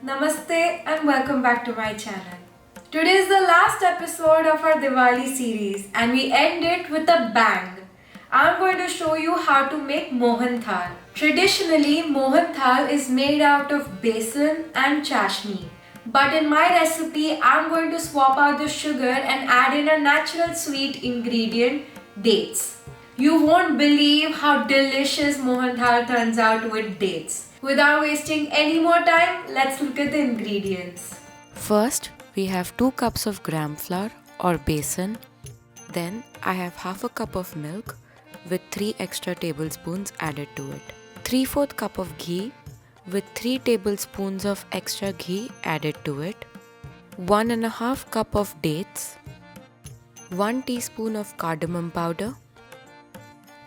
Namaste and welcome back to my channel. Today is the last episode of our Diwali series and we end it with a bang. I'm going to show you how to make Mohanthal. Traditionally, Mohanthal is made out of besan and chashni. But in my recipe, I'm going to swap out the sugar and add in a natural sweet ingredient, dates. You won't believe how delicious Mohanthal turns out with dates. Without wasting any more time, let's look at the ingredients. First, we have 2 cups of gram flour or besan. Then I have half a cup of milk with 3 extra tablespoons added to it. 3/4 cup of ghee with 3 tablespoons of extra ghee added to it. 1 1/2 cup of dates. 1 teaspoon of cardamom powder.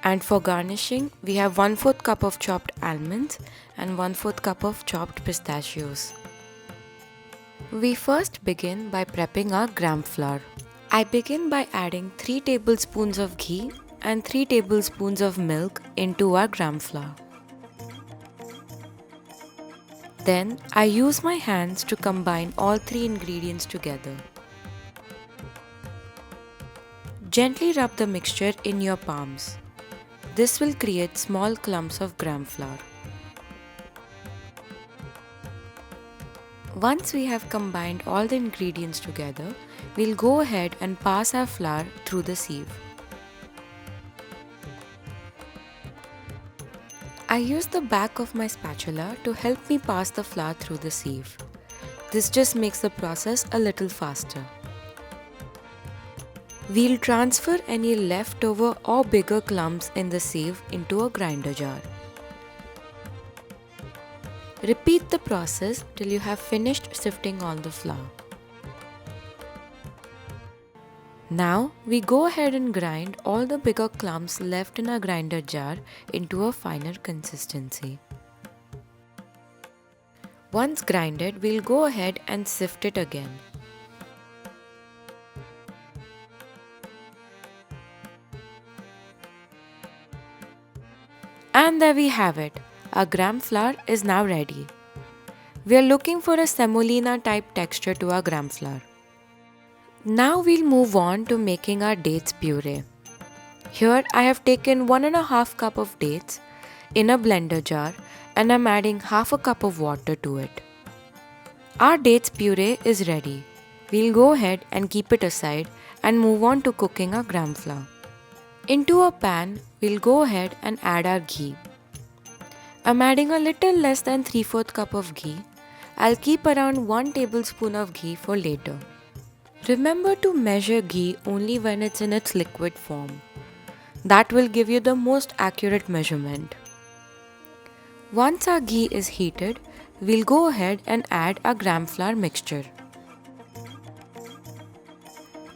And for garnishing, we have 1/4 cup of chopped almonds and 1/4 cup of chopped pistachios. We first begin by prepping our gram flour. I begin by adding 3 tablespoons of ghee and 3 tablespoons of milk into our gram flour. Then I use my hands to combine all 3 ingredients together. Gently rub the mixture in your palms. This will create small clumps of gram flour. Once we have combined all the ingredients together, we'll go ahead and pass our flour through the sieve. I use the back of my spatula to help me pass the flour through the sieve. This just makes the process a little faster. We'll transfer any leftover or bigger clumps in the sieve into a grinder jar. Repeat the process till you have finished sifting all the flour. Now we go ahead and grind all the bigger clumps left in our grinder jar into a finer consistency. Once grinded, we'll go ahead and sift it again. And there we have it. Our gram flour is now ready. We are looking for a semolina type texture to our gram flour. Now we'll move on to making our dates puree. Here I have taken 1 1/2 cup of dates in a blender jar and I'm adding half a cup of water to it. Our dates puree is ready. We'll go ahead and keep it aside and move on to cooking our gram flour. Into a pan, we'll go ahead and add our ghee. I'm adding a little less than 3/4 cup of ghee. I'll keep around 1 tablespoon of ghee for later. Remember to measure ghee only when it's in its liquid form. That will give you the most accurate measurement. Once our ghee is heated, we'll go ahead and add our gram flour mixture.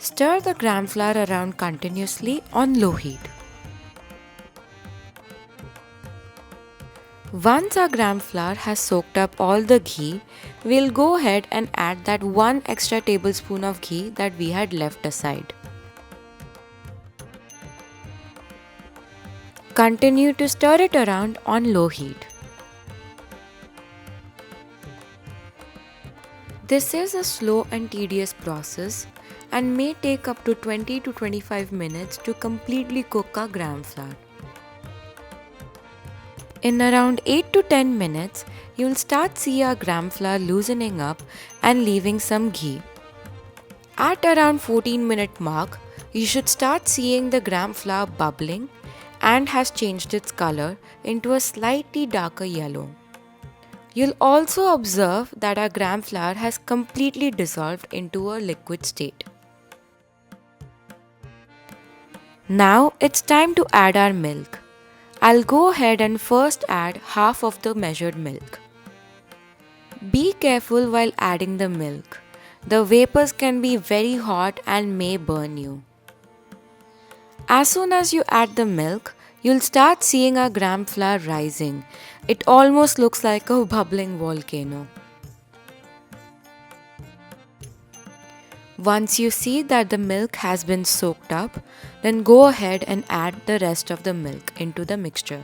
Stir the gram flour around continuously on low heat. Once our gram flour has soaked up all the ghee, we'll go ahead and add that 1 extra tablespoon of ghee that we had left aside. Continue to stir it around on low heat. This is a slow and tedious process and may take up to 20 to 25 minutes to completely cook our gram flour. In around 8 to 10 minutes, you'll start see our gram flour loosening up and leaving some ghee. At around 14-minute mark, you should start seeing the gram flour bubbling and has changed its color into a slightly darker yellow. You'll also observe that our gram flour has completely dissolved into a liquid state. Now it's time to add our milk. I'll go ahead and first add half of the measured milk. Be careful while adding the milk. The vapors can be very hot and may burn you. As soon as you add the milk, you'll start seeing our gram flour rising. It almost looks like a bubbling volcano. Once you see that the milk has been soaked up, then go ahead and add the rest of the milk into the mixture.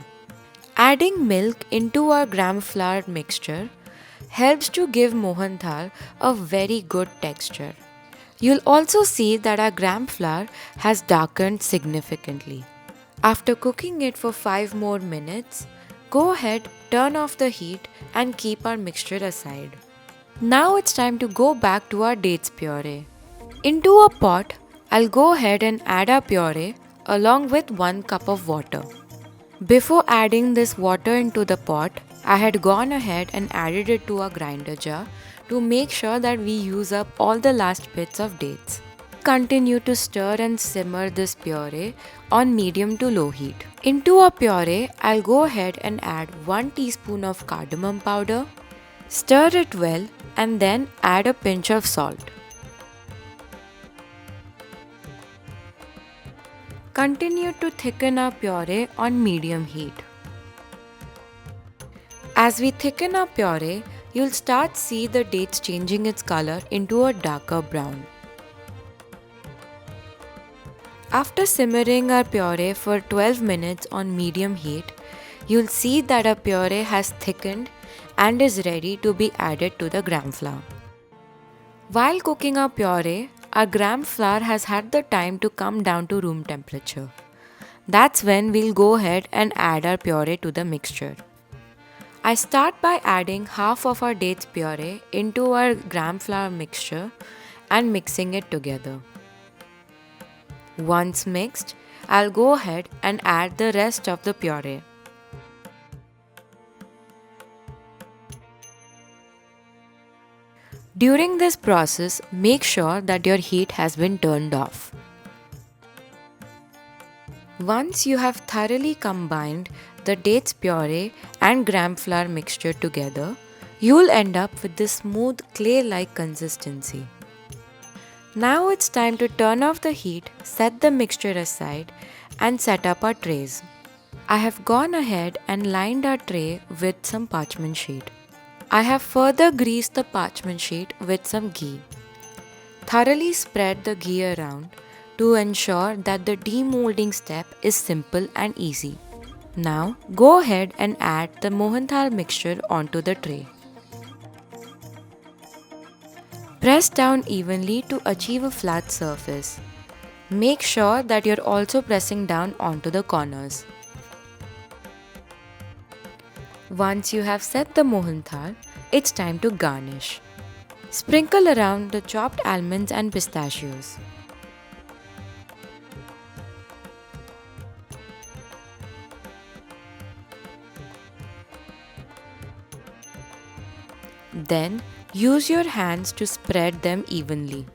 Adding milk into our gram flour mixture helps to give Mohanthal a very good texture. You'll also see that our gram flour has darkened significantly. After cooking it for 5 more minutes, go ahead, turn off the heat and keep our mixture aside. Now it's time to go back to our dates puree. Into a pot, I'll go ahead and add our puree along with 1 cup of water. Before adding this water into the pot, I had gone ahead and added it to a grinder jar to make sure that we use up all the last bits of dates. Continue to stir and simmer this puree on medium to low heat. Into our puree, I'll go ahead and add 1 teaspoon of cardamom powder, stir it well and then add a pinch of salt. Continue to thicken our puree on medium heat. As we thicken our puree, you'll start see the dates changing its color into a darker brown. After simmering our puree for 12 minutes on medium heat, you'll see that our puree has thickened and is ready to be added to the gram flour. While cooking our puree, our gram flour has had the time to come down to room temperature. That's when we'll go ahead and add our puree to the mixture. I start by adding half of our dates puree into our gram flour mixture and mixing it together. Once mixed, I'll go ahead and add the rest of the puree. During this process, make sure that your heat has been turned off. Once you have thoroughly combined the dates puree and gram flour mixture together, you'll end up with this smooth clay-like consistency. Now it's time to turn off the heat, set the mixture aside and set up our trays. I have gone ahead and lined our tray with some parchment sheet. I have further greased the parchment sheet with some ghee. Thoroughly spread the ghee around to ensure that the demolding step is simple and easy. Now go ahead and add the Mohanthal mixture onto the tray. Press down evenly to achieve a flat surface. Make sure that you're also pressing down onto the corners. Once you have set the Mohanthal, it's time to garnish. Sprinkle around the chopped almonds and pistachios. Then use your hands to spread them evenly.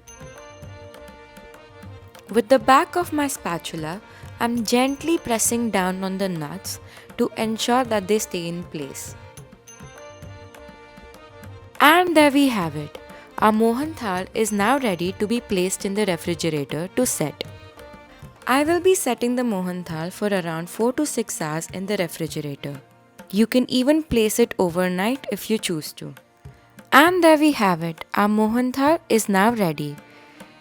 With the back of my spatula, I'm gently pressing down on the nuts to ensure that they stay in place. And there we have it. Our Mohanthal is now ready to be placed in the refrigerator to set. I will be setting the Mohanthal for around 4 to 6 hours in the refrigerator. You can even place it overnight if you choose to. And there we have it. Our Mohanthal is now ready.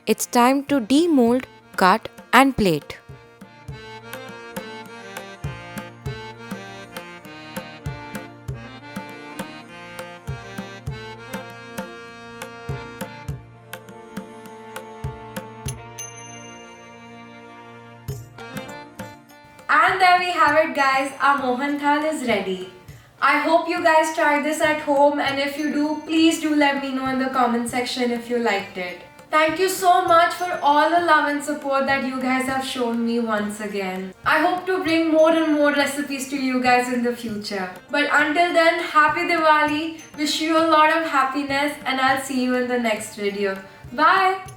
It's time to demold, cut and plate. And there we have it, guys. Our Mohanthal is ready. I hope you guys try this at home, and if you do, please do let me know in the comment section if you liked it. Thank you so much for all the love and support that you guys have shown me once again. I hope to bring more and more recipes to you guys in the future. But until then, happy Diwali. Wish you a lot of happiness, and I'll see you in the next video. Bye.